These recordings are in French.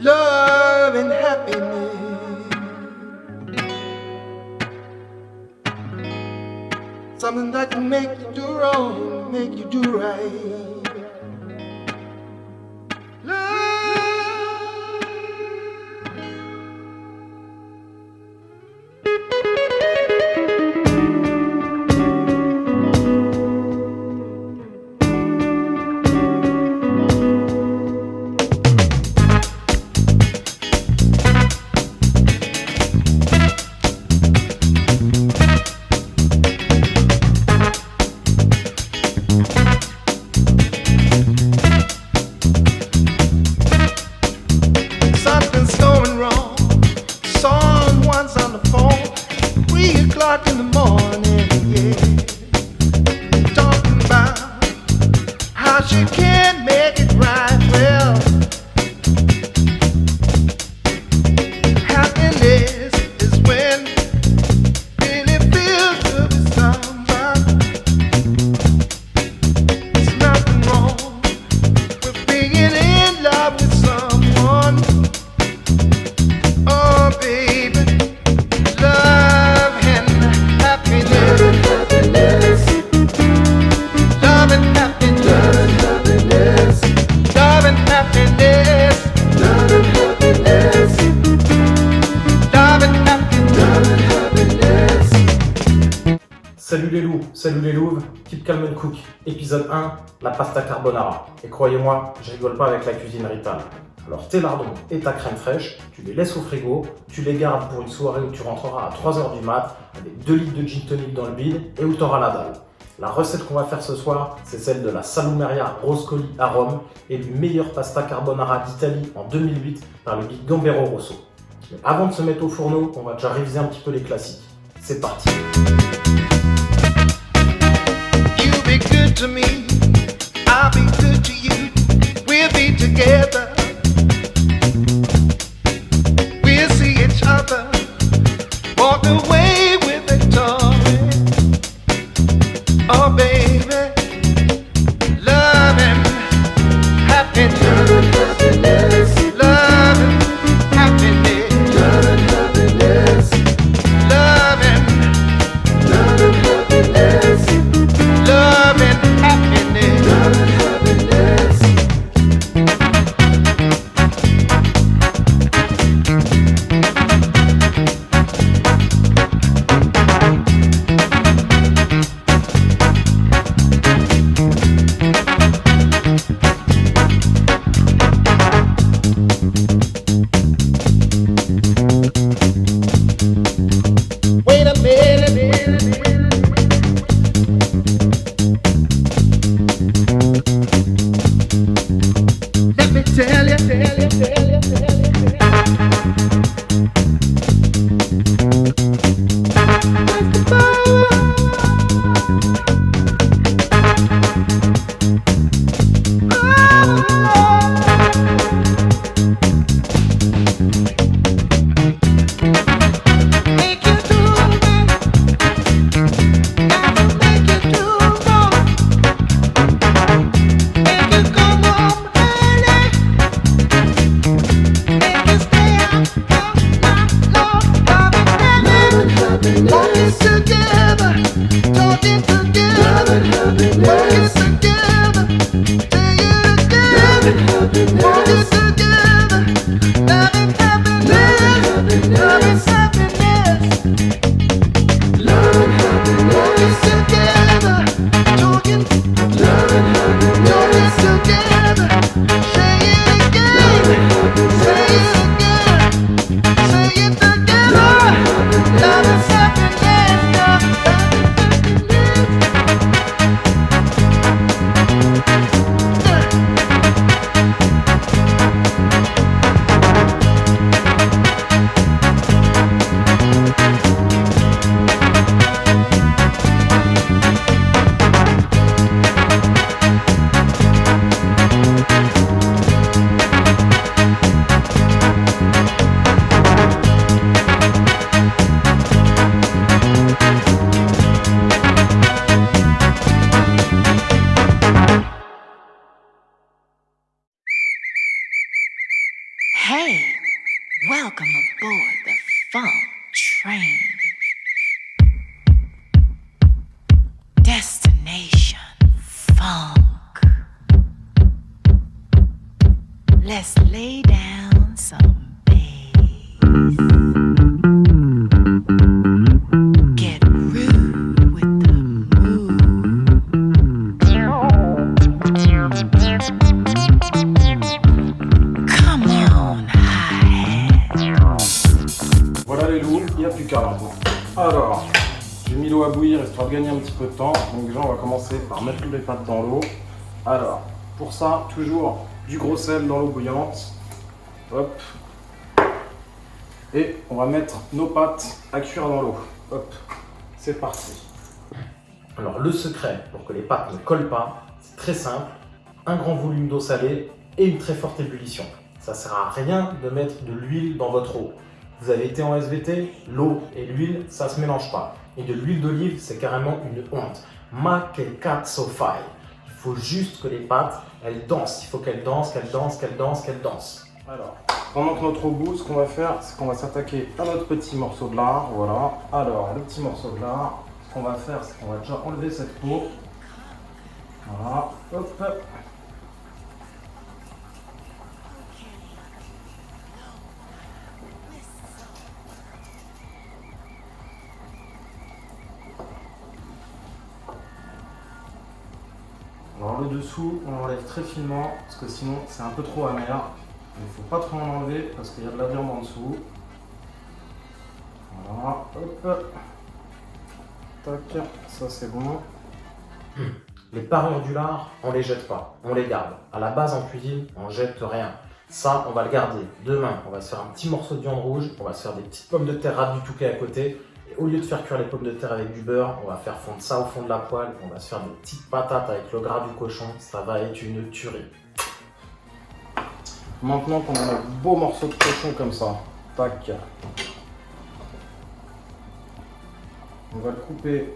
love and happiness. Something that can make you do wrong, make you do right. Love. Something's going wrong. Someone's on the phone, 3 o'clock in the morning, yeah. Talking about how she can't make it right. Well, happiness is when really feels to be somebody. There's nothing wrong with being in love with someone. Oh, baby, love and happiness. Love and happiness. Love and happiness. Love and happiness. Love and happiness. Salut les loups, salut les louves, Keep Calm and Cook, épisode 1, la pasta carbonara. Et croyez-moi, je rigole pas avec la cuisine ritale. Alors tes lardons et ta crème fraîche, tu les laisses au frigo, tu les gardes pour une soirée où tu rentreras à 3h du mat avec 2 litres de gin tonic dans le bide et où tu auras la dalle. La recette qu'on va faire ce soir, c'est celle de la Salumeria Roscoli à Rome, élue meilleure pasta carbonara d'Italie en 2008 par le guide Gambero Rosso. Mais avant de se mettre au fourneau, on va déjà réviser un petit peu les classiques. C'est parti. You be good to me, I'll be good to you. We'll be together. We'll see each other, walk away with victory. Oh baby, love and happiness. Love and happiness. Love and happiness. Love and happiness. Love and happiness. Hey, welcome aboard the funk train. Destination funk. Let's lay down some bass. Get rude with the mood. Come on, hi-hat. Voilà les loups, il n'y a plus qu'à maintenant. Alors, j'ai mis l'eau à bouillir histoire de gagner un petit peu de temps. Donc déjà on va commencer par mettre les pâtes dans l'eau. Alors, pour ça, toujours du gros sel dans l'eau bouillante. Hop. Et on va mettre nos pâtes à cuire dans l'eau. Hop. C'est parti. Alors le secret pour que les pâtes ne collent pas, c'est très simple. Un grand volume d'eau salée et une très forte ébullition. Ça ne sert à rien de mettre de l'huile dans votre eau. Vous avez été en SVT, l'eau et l'huile, ça ne se mélange pas. Et de l'huile d'olive, c'est carrément une honte. Ma che cazzo fai? Il faut juste que les pâtes, elles dansent. Il faut qu'elles dansent, qu'elles dansent, qu'elles dansent, qu'elles dansent. Alors, pendant que notre eau bout, ce qu'on va faire, c'est qu'on va s'attaquer à notre petit morceau de lard. Voilà. Alors, le petit morceau de lard, ce qu'on va faire, c'est qu'on va déjà enlever cette peau. Voilà. Hop. Alors le dessous, on l'enlève très finement parce que sinon c'est un peu trop amer. Il ne faut pas trop en enlever parce qu'il y a de la viande en dessous. Voilà, hop. Tac, ça c'est bon. Les parures du lard, on les jette pas, on les garde. À la base en cuisine, on jette rien. Ça, on va le garder. Demain, on va se faire un petit morceau de viande rouge, on va se faire des petites pommes de terre râpées du touquet à côté. Et au lieu de faire cuire les pommes de terre avec du beurre, on va faire fondre ça au fond de la poêle. On va se faire des petites patates avec le gras du cochon. Ça va être une tuerie. Maintenant qu'on a un beau morceau de cochon comme ça, tac. On va le couper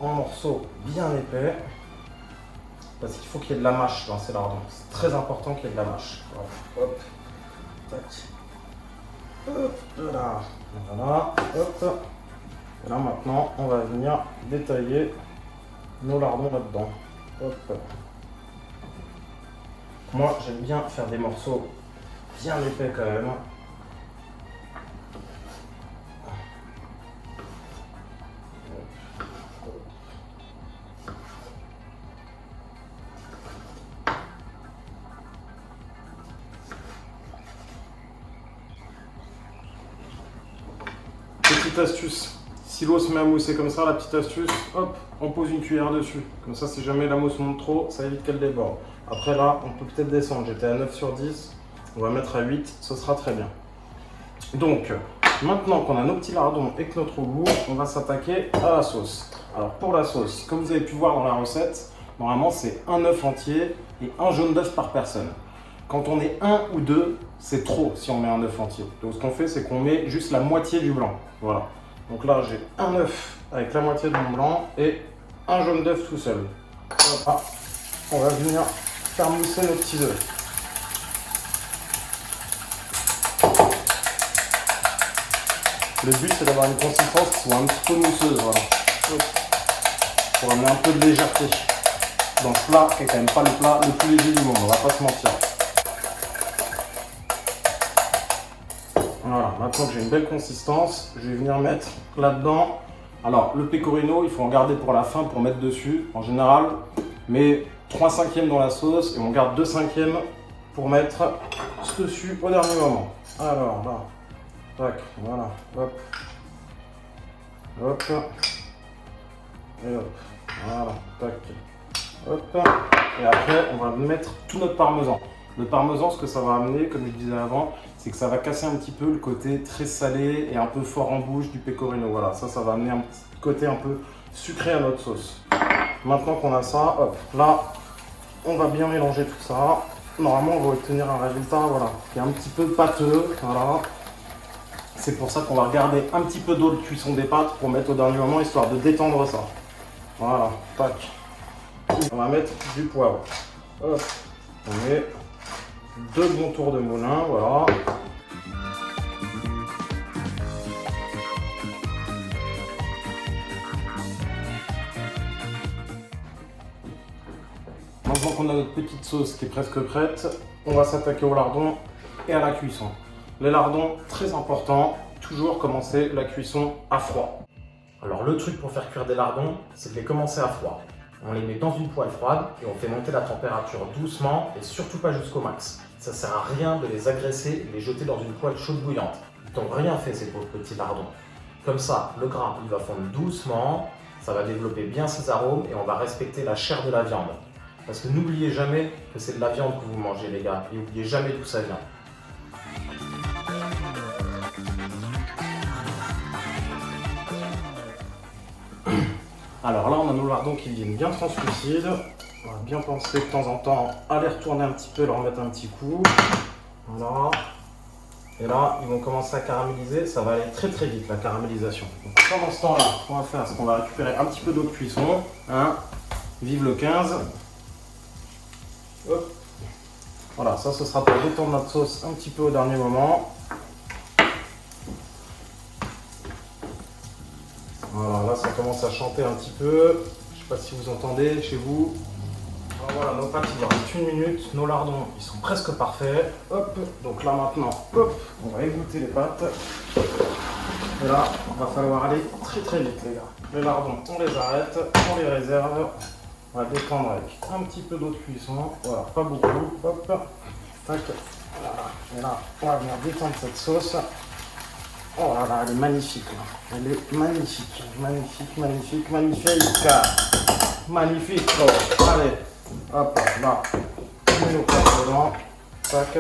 en morceaux bien épais. Parce qu'il faut qu'il y ait de la mâche dans ces lardons. C'est très important qu'il y ait de la mâche. Hop, tac. Hop là, voilà, hop. Et là maintenant, on va venir détailler nos lardons là-dedans. Hop. Moi, j'aime bien faire des morceaux bien épais quand même. Petite astuce, si l'eau se met à mousser comme ça, la petite astuce, hop, on pose une cuillère dessus. Comme ça, si jamais la mousse monte trop, ça évite qu'elle déborde. Après là, on peut peut-être descendre. J'étais à 9 sur 10, on va mettre à 8, ce sera très bien. Donc, maintenant qu'on a nos petits lardons et que notre eau bout, on va s'attaquer à la sauce. Alors pour la sauce, comme vous avez pu voir dans la recette, normalement c'est un œuf entier et un jaune d'œuf par personne. Quand on est 1 ou 2, c'est trop si on met un œuf entier. Donc ce qu'on fait, c'est qu'on met juste la moitié du blanc. Voilà. Donc là, j'ai un œuf avec la moitié de mon blanc et un jaune d'œuf tout seul. Voilà. On va venir faire mousser nos petits œufs. Le but, c'est d'avoir une consistance qui soit un petit peu mousseuse. Voilà. Pour amener un peu de légèreté dans ce plat, qui est quand même pas le plat le plus léger du monde, on va pas se mentir. Voilà, maintenant que j'ai une belle consistance, je vais venir mettre là-dedans. Alors, le pecorino, il faut en garder pour la fin pour mettre dessus. En général, mais 3/5 dans la sauce et on garde 2/5 pour mettre dessus au dernier moment. Alors là, tac, voilà, hop, hop, et hop, voilà, tac, hop, et après on va mettre tout notre parmesan. Le parmesan, ce que ça va amener, comme je disais avant, c'est que ça va casser un petit peu le côté très salé et un peu fort en bouche du pecorino. Voilà, ça va amener un petit côté un peu sucré à notre sauce. Maintenant qu'on a ça, hop, là, on va bien mélanger tout ça. Normalement, on va obtenir un résultat, voilà, qui est un petit peu pâteux, voilà. C'est pour ça qu'on va regarder un petit peu d'eau de cuisson des pâtes pour mettre au dernier moment, histoire de détendre ça. Voilà, tac. On va mettre du poivre. Hop, on met 2 bons tours de moulin, voilà. Maintenant qu'on a notre petite sauce qui est presque prête, on va s'attaquer au lardon et à la cuisson. Les lardons, très important, toujours commencer la cuisson à froid. Alors le truc pour faire cuire des lardons, c'est de les commencer à froid. On les met dans une poêle froide et on fait monter la température doucement et surtout pas jusqu'au max. Ça sert à rien de les agresser et les jeter dans une poêle chaude bouillante. Ils n'ont rien fait ces pauvres petits lardons. Comme ça, le gras il va fondre doucement, ça va développer bien ses arômes et on va respecter la chair de la viande. Parce que n'oubliez jamais que c'est de la viande que vous mangez les gars, et n'oubliez jamais d'où ça vient. Alors là on a nos lardons qui deviennent bien translucides. On va bien penser de temps en temps à les retourner un petit peu, leur mettre un petit coup. Voilà. Et là ils vont commencer à caraméliser, ça va aller très très vite la caramélisation. Donc pendant ce temps là, ce qu'on va faire, c'est qu'on va récupérer un petit peu d'eau de cuisson. Hein. Vive le 15. Hop. Voilà, ça ce sera pour détendre notre sauce un petit peu au dernier moment. Voilà, là ça commence à chanter un petit peu. Je sais pas si vous entendez chez vous. Alors voilà, nos pâtes il leur reste 1 minute. Nos lardons ils sont presque parfaits. Hop, donc là maintenant, hop, on va égoutter les pâtes. Et là, il va falloir aller très très vite les gars. Les lardons, on les arrête, on les réserve. On va détendre avec un petit peu d'eau de cuisson, voilà, pas beaucoup, hop, tac, voilà. Et là, on va venir détendre cette sauce. Oh là là, elle est magnifique, là. Elle est magnifique, magnifique, magnifique, magnifique, magnifique, oh. Allez, hop, là, on met nos pâtes dedans, tac,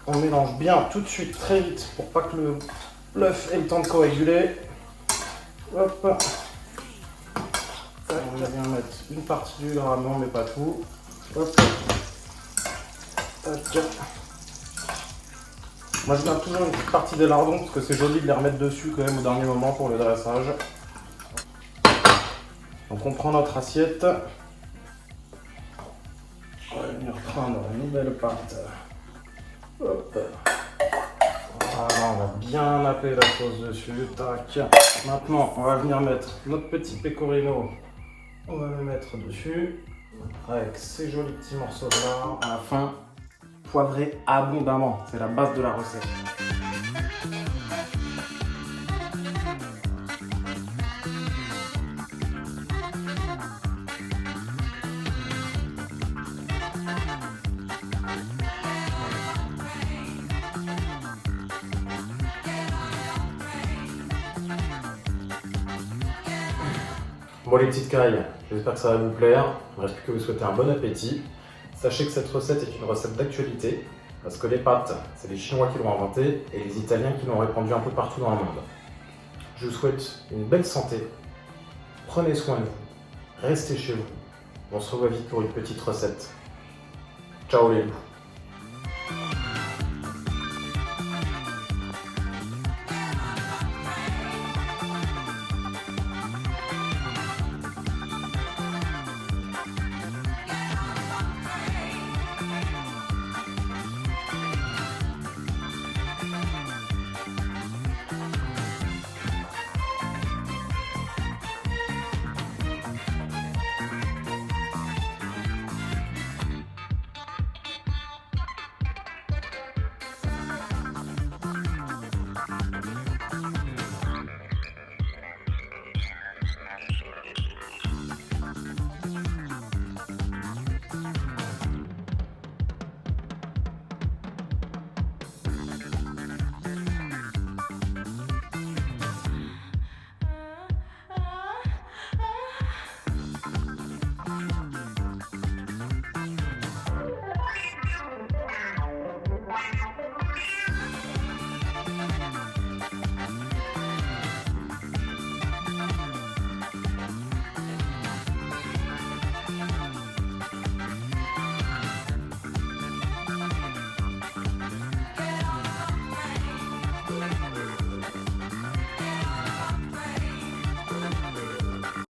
on mélange bien tout de suite, très vite, pour pas que l'œuf ait le temps de coaguler, hop. On va bien mettre une partie du gras, non mais pas tout. Hop. Tac. Moi je garde toujours une petite partie des lardons parce que c'est joli de les remettre dessus quand même au dernier moment pour le dressage. Donc on prend notre assiette. On va venir prendre une nouvelle pâte. Hop. Voilà, on va bien napper la sauce dessus. Tac. Maintenant on va venir mettre notre petit pecorino. On va le mettre dessus, avec ces jolis petits morceaux là. À la fin, poivrer abondamment, c'est la base de la recette. Bon les petites cailles, j'espère que ça va vous plaire. Il ne reste plus que vous souhaiter un bon appétit. Sachez que cette recette est une recette d'actualité, parce que les pâtes, c'est les Chinois qui l'ont inventée et les Italiens qui l'ont répandue un peu partout dans le monde. Je vous souhaite une belle santé, prenez soin de vous, restez chez vous. On se revoit vite pour une petite recette. Ciao les loups.